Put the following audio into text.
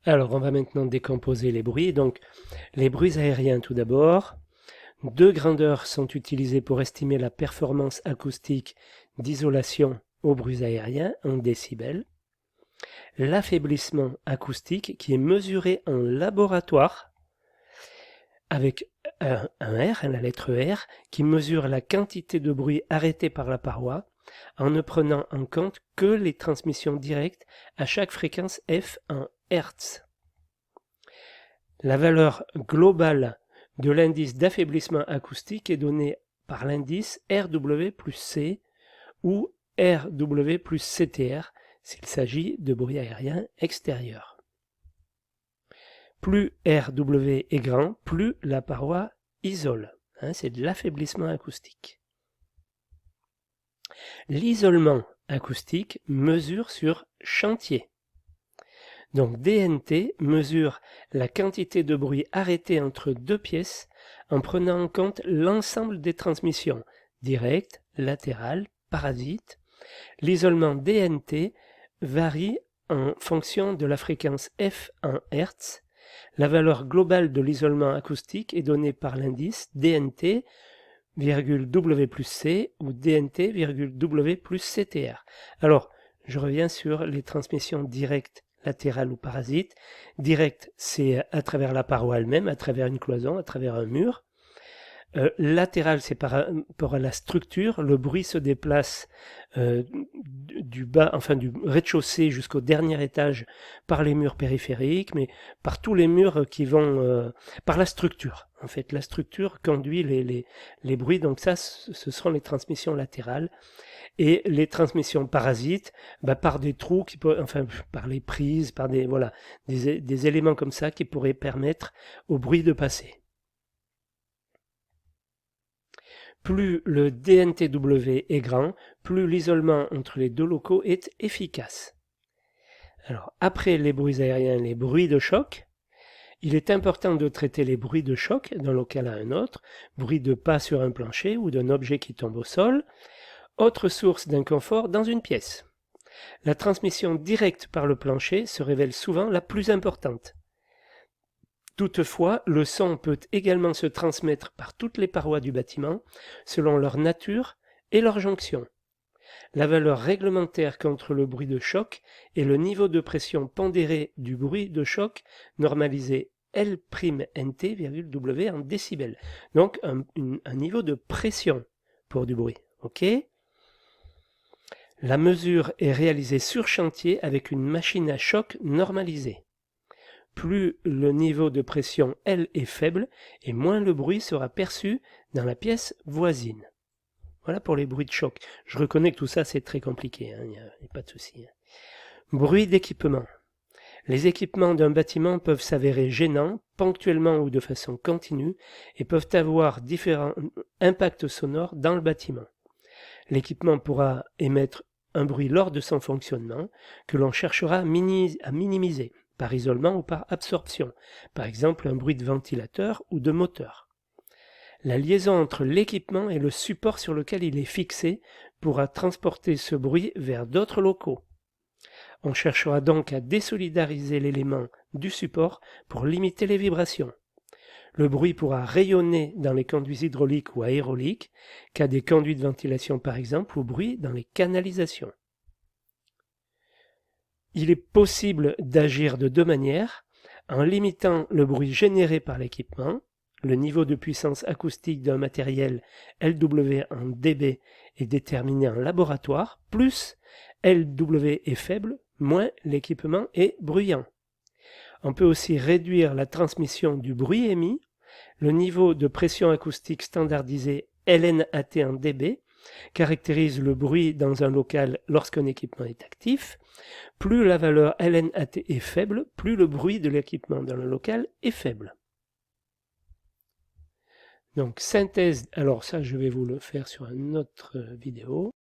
Alors, on va maintenant décomposer les bruits. Donc, les bruits aériens tout d'abord. Deux grandeurs sont utilisées pour estimer la performance acoustique d'isolation aux bruits aériens en décibels. L'affaiblissement acoustique qui est mesuré en laboratoire avec un R, la lettre R, qui mesure la quantité de bruit arrêté par la paroi en ne prenant en compte que les transmissions directes à chaque fréquence F en Hertz. La valeur globale de l'indice d'affaiblissement acoustique est donnée par l'indice RW plus C ou RW plus CTR s'il s'agit de bruit aérien extérieur. Plus RW est grand, plus la paroi isole. C'est de l'affaiblissement acoustique. L'isolement acoustique mesure sur chantier. Donc DNT mesure la quantité de bruit arrêté entre deux pièces en prenant en compte l'ensemble des transmissions directes, latérales, parasites. L'isolement DNT varie en fonction de la fréquence F en Hertz. La valeur globale de l'isolement acoustique est donnée par l'indice DNT, W plus C ou DNT, W plus CTR. Alors, je reviens sur les transmissions directes, latérales ou parasites. Direct, c'est à travers la paroi elle-même, à travers une cloison, à travers un mur. Latéral, c'est par rapport à la structure. Le bruit se déplace du bas, enfin du rez-de-chaussée jusqu'au dernier étage par les murs périphériques, mais par tous les murs qui vont par la structure. En fait, la structure conduit les bruits. Donc ça, ce seront les transmissions latérales. Et les transmissions parasites, par des trous, enfin par les prises, par des des éléments comme ça qui pourraient permettre au bruit de passer. Plus le DNTW est grand, plus l'isolement entre les deux locaux est efficace. Alors, après les bruits aériens, les bruits de choc, il est important de traiter les bruits de choc d'un local à un autre, bruit de pas sur un plancher ou d'un objet qui tombe au sol, autre source d'inconfort dans une pièce. La transmission directe par le plancher se révèle souvent la plus importante. Toutefois, le son peut également se transmettre par toutes les parois du bâtiment, selon leur nature et leur jonction. La valeur réglementaire contre le bruit de choc est le niveau de pression pondéré du bruit de choc normalisé L'Nt,W en décibels. Donc un niveau de pression pour du bruit. Ok ? La mesure est réalisée sur chantier avec une machine à choc normalisée. Plus le niveau de pression L est faible, et moins le bruit sera perçu dans la pièce voisine. Voilà pour les bruits de choc. Je reconnais que tout ça c'est très compliqué, il n'y a pas de souci. Bruit d'équipement. Les équipements d'un bâtiment peuvent s'avérer gênants, ponctuellement ou de façon continue, et peuvent avoir différents impacts sonores dans le bâtiment. L'équipement pourra émettre un bruit lors de son fonctionnement que l'on cherchera à minimiser par isolement ou par absorption, par exemple un bruit de ventilateur ou de moteur. La liaison entre l'équipement et le support sur lequel il est fixé pourra transporter ce bruit vers d'autres locaux. On cherchera donc à désolidariser l'élément du support pour limiter les vibrations. Le bruit pourra rayonner dans les conduits hydrauliques ou aéroliques, cas des conduits de ventilation par exemple, ou bruit dans les canalisations. Il est possible d'agir de deux manières, en limitant le bruit généré par l'équipement. Le niveau de puissance acoustique d'un matériel LW en dB est déterminé en laboratoire, plus LW est faible, moins l'équipement est bruyant. On peut aussi réduire la transmission du bruit émis. Le niveau de pression acoustique standardisé LNAT en dB caractérise le bruit dans un local lorsqu'un équipement est actif. Plus la valeur LNAT est faible, plus le bruit de l'équipement dans le local est faible. Donc synthèse, alors ça je vais vous le faire sur une autre vidéo.